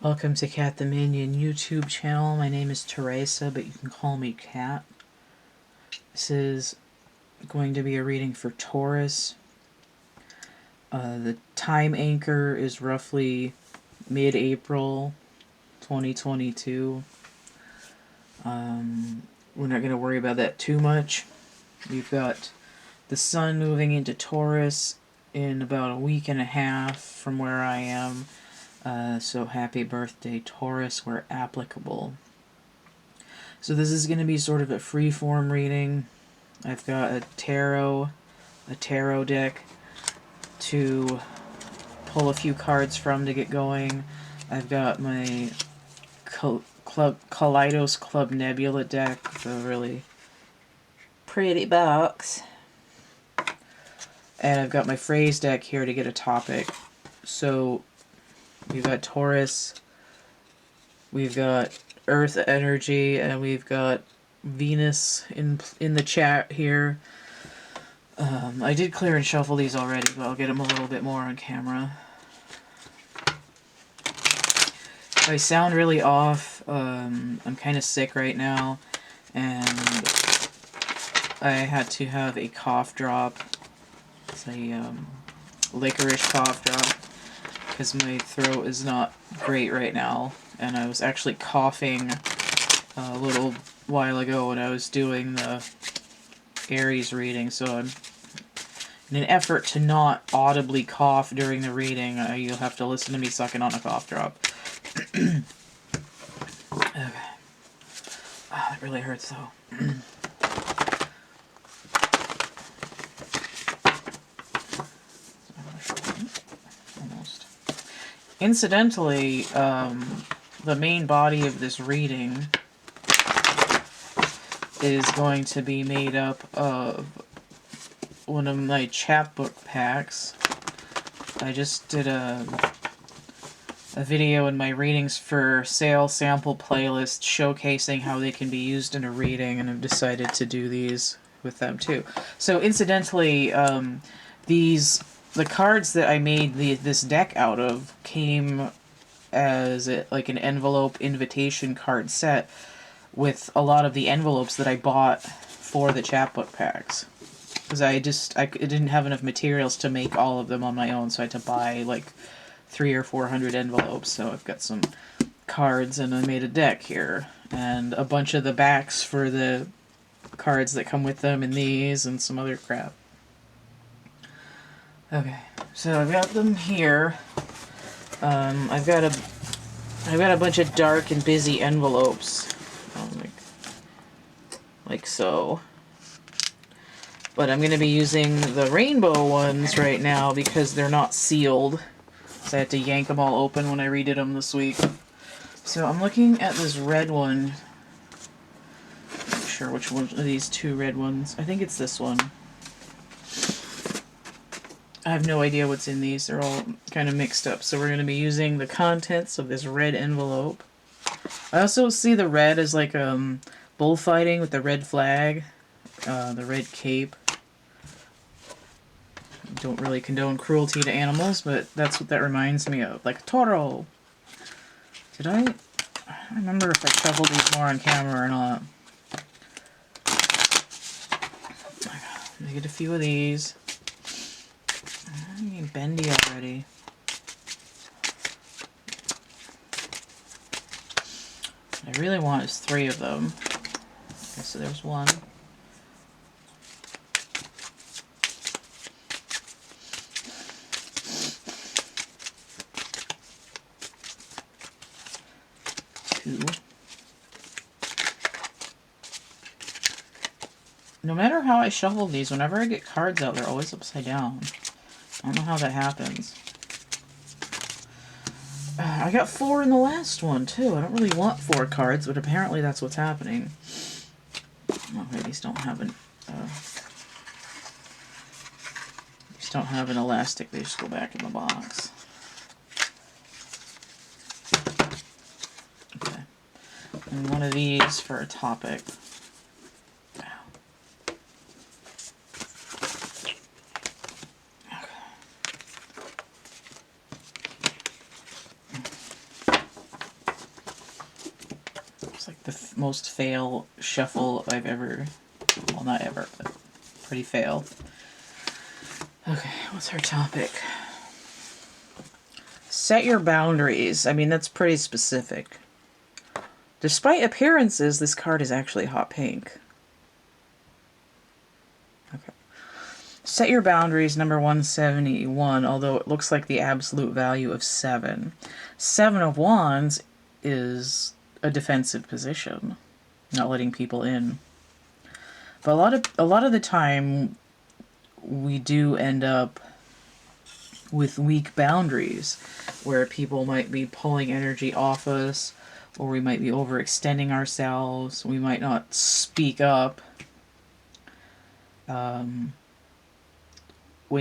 Welcome to Cat the Minion YouTube channel. My name is Teresa, but you can call me Cat. This is going to be a reading for Taurus. The time anchor is roughly mid-April 2022. We're not going to worry about that too much. We've got the sun moving into Taurus in about a week and a half from where I am. So happy birthday, Taurus, where applicable. So this is going to be sort of a free-form reading. I've got a tarot deck to pull a few cards from to get going. I've got my Kaleidos Club Nebula deck with a really pretty box. And I've got my phrase deck here to get a topic. So we've got Taurus, we've got Earth energy, and we've got Venus in the chat here. I did clear and shuffle these already, but I'll get them a little bit more on camera. I sound really off. I'm kind of sick right now, and I had to have a cough drop. It's a licorice cough drop, because my throat is not great right now, and I was actually coughing a little while ago when I was doing the Aries reading, so in an effort to not audibly cough during the reading, you'll have to listen to me sucking on a cough drop. Okay. It really hurts though. Almost. Incidentally, the main body of this reading is going to be made up of one of my chapbook packs. I just did a video in my readings for sale sample playlist showcasing how they can be used in a reading, and I've decided to do these with them too. So incidentally, the cards that I made this deck out of came as like an envelope invitation card set with a lot of the envelopes that I bought for the chapbook packs. Because I didn't have enough materials to make all of them on my own, so I had to buy like 300 or 400 envelopes. So I've got some cards, and I made a deck here, and a bunch of the backs for the cards that come with them, and these, and some other crap. Okay, so I've got them here. I've got a bunch of dark and busy envelopes, like so. But I'm going to be using the rainbow ones right now because they're not sealed. So I had to yank them all open when I redid them this week. So I'm looking at this red one. I'm not sure which one of these two red ones. I think it's this one. I have no idea what's in these. They're all kind of mixed up. So we're going to be using the contents of this red envelope. I also see the red as like bullfighting with the red flag, the red cape. Don't really condone cruelty to animals, but that's what that reminds me of. Like a toro. Did I don't remember if I shuffled these more on camera or not. Let me get a few of these. I'm getting bendy already. What I really want is 3 of them. Okay, so there's one. No matter how I shuffle these, whenever I get cards out, they're always upside down. I don't know how that happens. I got 4 in the last one, too. I don't really want 4 cards, but apparently that's what's happening. Okay, these don't have an elastic. They just go back in the box. Okay. And one of these for a topic. It's like the most fail shuffle I've ever, well, not ever, but pretty fail. Okay, what's our topic? Set your boundaries. I mean, that's pretty specific. Despite appearances, this card is actually hot pink. Okay. Set your boundaries, number 171, although it looks like the absolute value of 7. 7 of Wands is a defensive position, not letting people in. But a lot of the time, we do end up with weak boundaries, where people might be pulling energy off us, or we might be overextending ourselves. We might not speak up when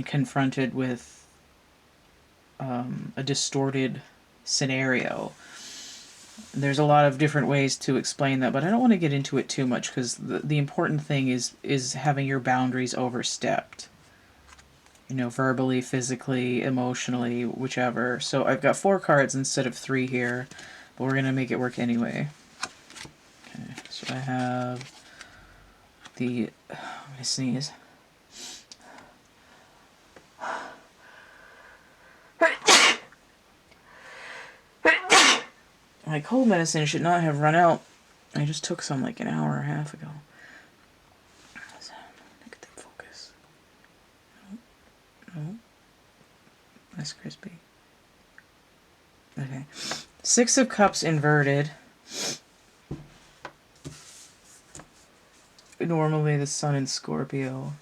confronted with a distorted scenario. There's a lot of different ways to explain that, but I don't want to get into it too much, because the important thing is having your boundaries overstepped. You know, verbally, physically, emotionally, whichever. So I've got 4 cards instead of 3 here, but we're going to make it work anyway. Okay, so I have the... I'm going to sneeze. My cold medicine should not have run out. I just took some like an hour and a half ago. Get that focus. No. That's crispy. Okay. 6 of Cups inverted. Normally the Sun in Scorpio.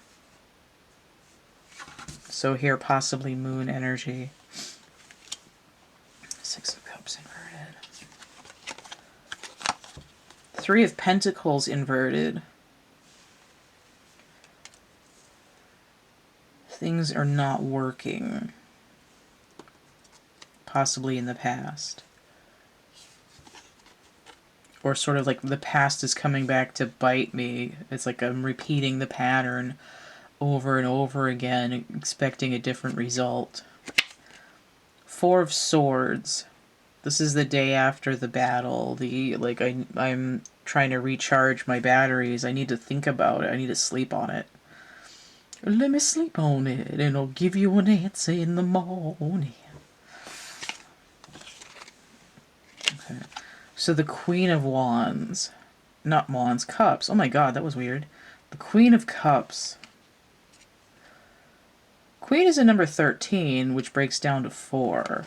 So here possibly Moon energy. 6 of Cups inverted. 3 of Pentacles inverted. Things are not working. Possibly in the past. Or sort of like the past is coming back to bite me. It's like I'm repeating the pattern over and over again, expecting a different result. 4 of Swords. This is the day after the battle. I'm trying to recharge my batteries. I need to think about it. I need to sleep on it. Let me sleep on it, and I'll give you an answer in the morning. Okay. So the Queen of Wands. Not Wands, Cups. Oh my god, that was weird. The Queen of Cups. Queen is a number 13, which breaks down to 4.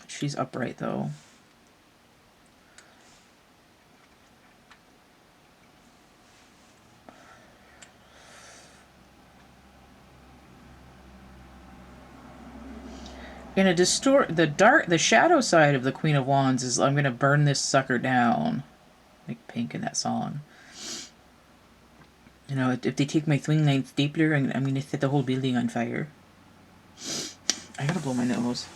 She's upright, though. In a the shadow side of the Queen of Wands is, I'm going to burn this sucker down. Like Pink in that song. You know, if they take my swing line stapler, I'm going to set the whole building on fire. I gotta blow my nose.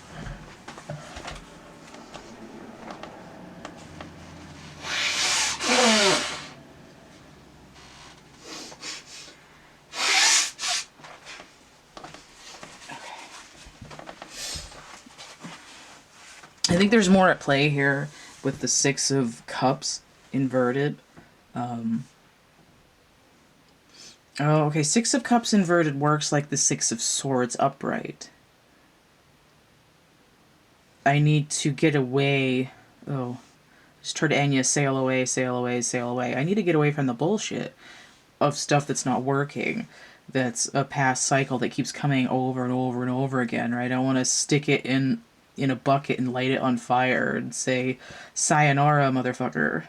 I think there's more at play here with the 6 of Cups inverted. Oh, okay. 6 of Cups inverted works like the 6 of Swords upright. I need to get away. Oh, just heard Enya sail away, sail away, sail away. I need to get away from the bullshit of stuff that's not working. That's a past cycle that keeps coming over and over and over again, right? I want to stick it in a bucket and light it on fire and say, sayonara, motherfucker.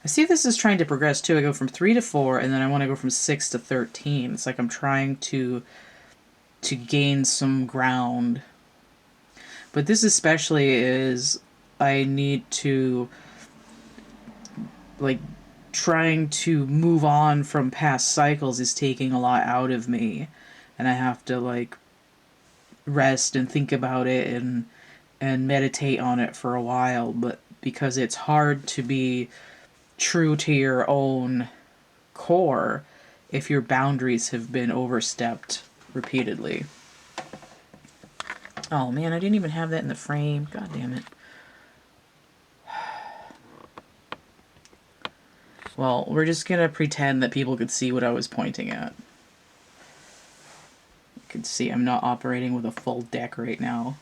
I see this is trying to progress too. I go from 3 to 4, and then I want to go from 6 to 13. It's like I'm trying to gain some ground. But this especially is, I need to, like, trying to move on from past cycles is taking a lot out of me. And I have to, like, rest and think about it and meditate on it for a while. But because it's hard to be true to your own core if your boundaries have been overstepped repeatedly. Oh man, I didn't even have that in the frame. God damn it. Well, we're just gonna pretend that people could see what I was pointing at. You can see I'm not operating with a full deck right now.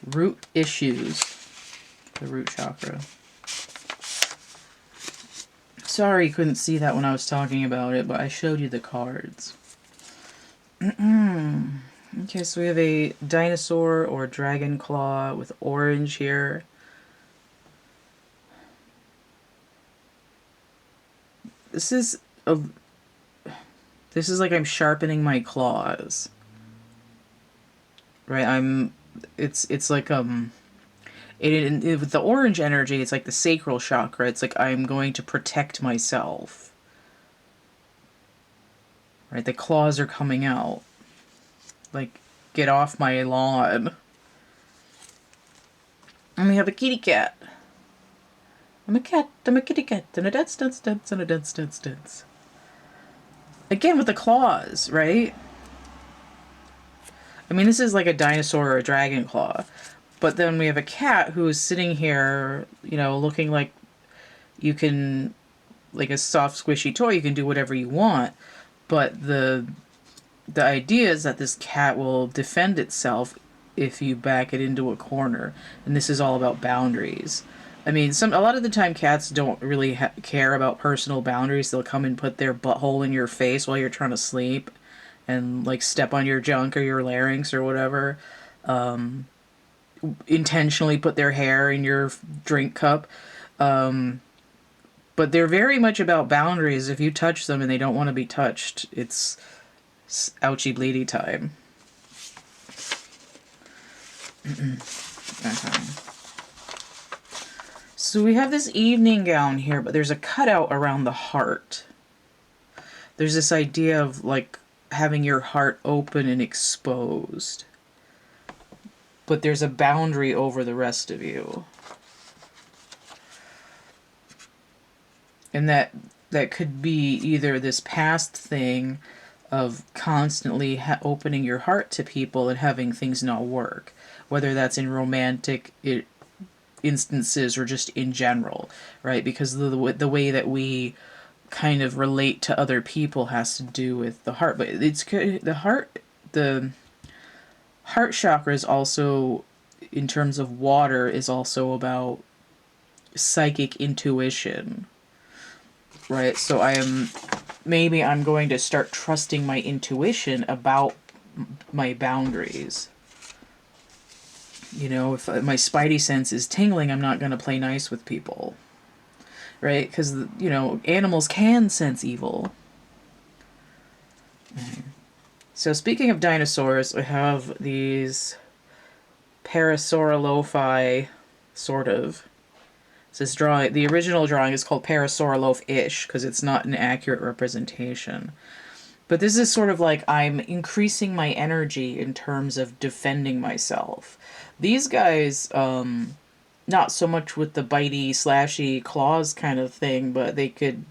Root issues. The root chakra. Sorry you couldn't see that when I was talking about it, but I showed you the cards. Okay, so we have a dinosaur or dragon claw with orange here. This is like I'm sharpening my claws. Right? It's like with the orange energy, it's like the sacral chakra. It's like I'm going to protect myself. Right? The claws are coming out. Like, get off my lawn. And we have a kitty cat. I'm a cat, I'm a kitty cat, and a dance, dance, dance, and a dance, dance, dance. Again, with the claws, right? I mean, this is like a dinosaur or a dragon claw. But then we have a cat who is sitting here, you know, looking like you can, like a soft, squishy toy, you can do whatever you want. But the idea is that this cat will defend itself if you back it into a corner. And this is all about boundaries. I mean, a lot of the time cats don't really care about personal boundaries. They'll come and put their butthole in your face while you're trying to sleep and, like, step on your junk or your larynx or whatever. Intentionally put their hair in your drink cup. But they're very much about boundaries. If you touch them and they don't want to be touched, it's ouchy bleedy time. So we have this evening gown here, but there's a cutout around the heart. There's this idea of, like, having your heart open and exposed. But there's a boundary over the rest of you. And that could be either this past thing of constantly opening your heart to people and having things not work. Whether that's in romantic instances or just in general, right? Because the way that we kind of relate to other people has to do with the heart. But the heart chakra is also, in terms of water, is also about psychic intuition, right? So maybe I'm going to start trusting my intuition about my boundaries. You know, if my spidey sense is tingling, I'm not going to play nice with people. Right? Because, you know, animals can sense evil. So speaking of dinosaurs, I have these Parasaurolophii, sort of. This drawing, the original drawing is called Parasauroloph-ish, because it's not an accurate representation. But this is sort of like I'm increasing my energy in terms of defending myself. These guys, not so much with the bitey, slashy claws kind of thing, but they could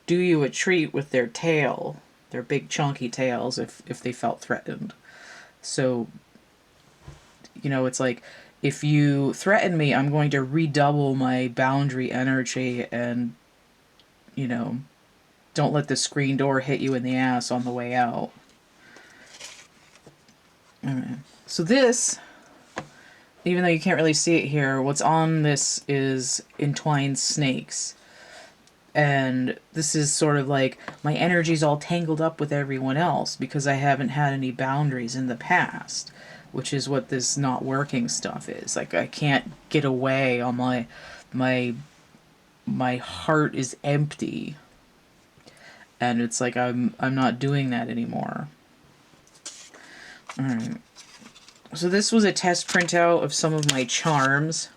do you a treat with their tail, their big chunky tails, if they felt threatened. So, you know, it's like, if you threaten me, I'm going to redouble my boundary energy and, you know, don't let the screen door hit you in the ass on the way out. Alright. So this, even though you can't really see it here, what's on this is entwined snakes. And this is sort of like, my energy's all tangled up with everyone else because I haven't had any boundaries in the past, which is what this not working stuff is. Like, I can't get away on my heart is empty. And it's like, I'm not doing that anymore. Alright. So this was a test printout of some of my charms.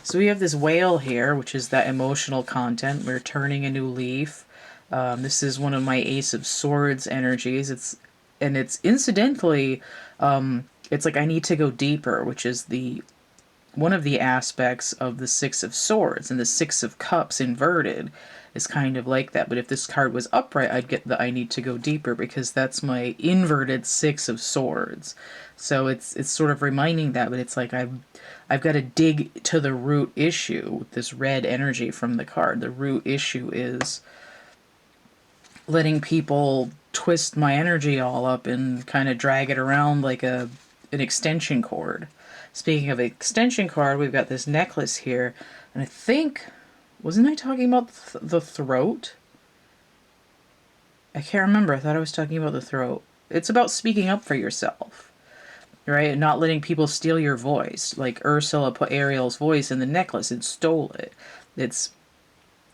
So we have this whale here, which is that emotional content. We're turning a new leaf. This is one of my Ace of Swords energies. It's incidentally, it's like I need to go deeper, which is the one of the aspects of the Six of Swords, and the Six of Cups inverted is kind of like that. But if this card was upright, I'd get the I need to go deeper, because that's my inverted Six of Swords. So it's sort of reminding that, but it's like I've got to dig to the root issue with this red energy from the card. The root issue is letting people twist my energy all up and kind of drag it around like an extension cord. Speaking of extension cord, we've got this necklace here, and I think, wasn't I talking about the throat? I can't remember. I thought I was talking about the throat. It's about speaking up for yourself, right? And not letting people steal your voice. Like Ursula put Ariel's voice in the necklace and stole it. It's,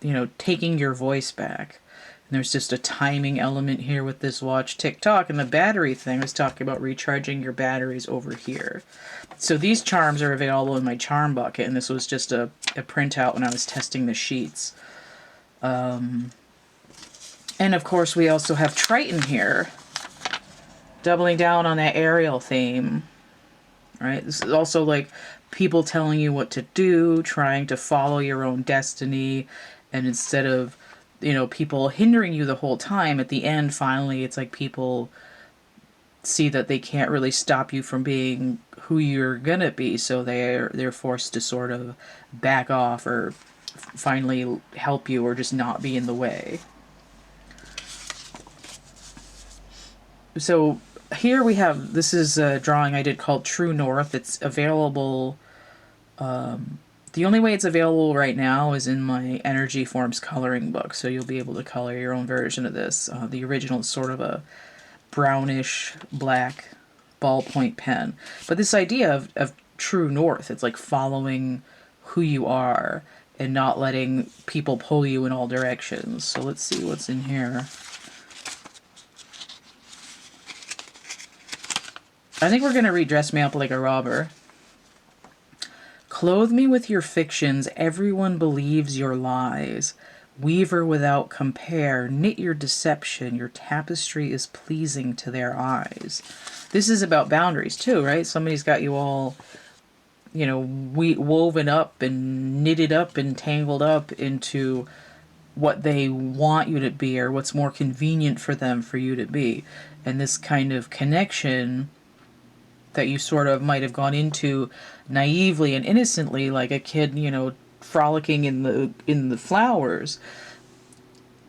you know, taking your voice back. And there's just a timing element here with this watch tick-tock. And the battery thing was talking about recharging your batteries over here. So these charms are available in my charm bucket, and this was just a printout when I was testing the sheets. And of course we also have Triton here, doubling down on that Ariel theme, right? This is also like people telling you what to do, trying to follow your own destiny, and instead of, you know, people hindering you the whole time, at the end, finally, it's like people see that they can't really stop you from being who you're gonna be, so they're forced to sort of back off or finally help you or just not be in the way. So here we have, this is a drawing I did called True North. It's available, the only way it's available right now is in my Energy Forms coloring book, so you'll be able to color your own version of this. The original is sort of a brownish black ballpoint pen. But this idea of True North, it's like following who you are and not letting people pull you in all directions. So let's see what's in here. I think we're going to read Dress Me Up Like a Robber. Clothe me with your fictions, everyone believes your lies. Weaver without compare, knit your deception, your tapestry is pleasing to their eyes. This is about boundaries too, right? Somebody's got you all, you know, woven up and knitted up and tangled up into what they want you to be or what's more convenient for them for you to be. And this kind of connection that you sort of might have gone into naively and innocently, like a kid, you know, frolicking in the flowers,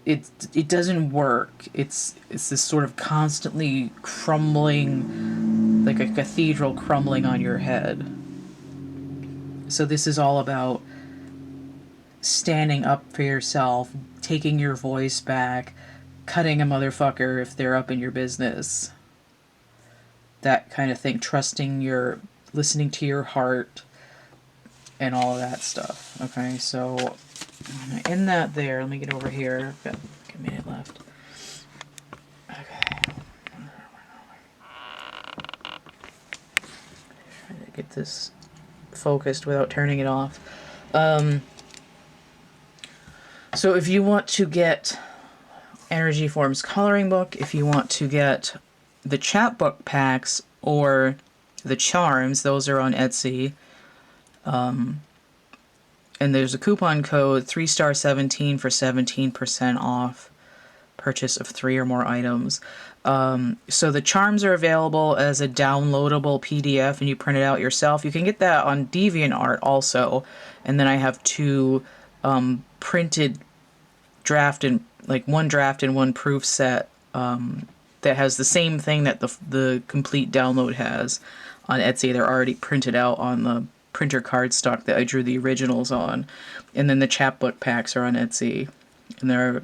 it doesn't work. It's this sort of constantly crumbling, like a cathedral crumbling on your head. So this is all about standing up for yourself, taking your voice back, cutting a motherfucker if they're up in your business. That kind of thing, listening to your heart, and all of that stuff. Okay, so in that there, let me get over here. I've got like a minute left. Okay. Trying to get this focused without turning it off. So if you want to get Energy Forms coloring book, if you want to get the chapbook packs or the charms, those are on Etsy. And there's a coupon code 3star17 for 17% off purchase of 3 or more items. So the charms are available as a downloadable PDF and you print it out yourself. You can get that on DeviantArt also. And then I have 2 printed draft and like one draft and one proof set that has the same thing that the complete download has on Etsy. They're already printed out on the printer cardstock that I drew the originals on. And then the chapbook packs are on Etsy. And they're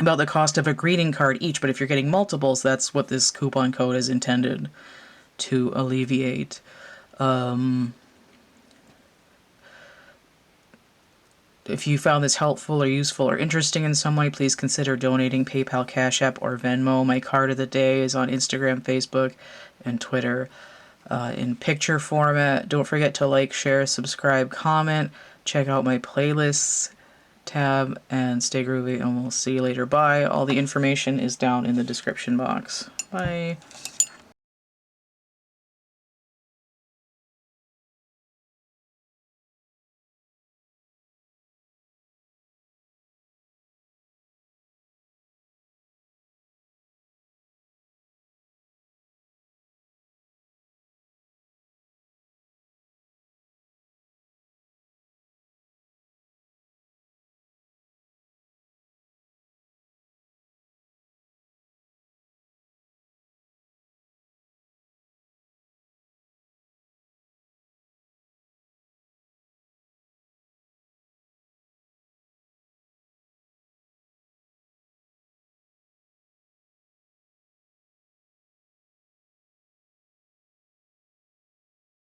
about the cost of a greeting card each, but if you're getting multiples, that's what this coupon code is intended to alleviate. If you found this helpful or useful or interesting in some way, please consider donating PayPal, Cash App, or Venmo. My card of the day is on Instagram, Facebook, and Twitter in picture format. Don't forget to like, share, subscribe, comment. Check out my playlists tab, and stay groovy, and we'll see you later. Bye. All the information is down in the description box. Bye.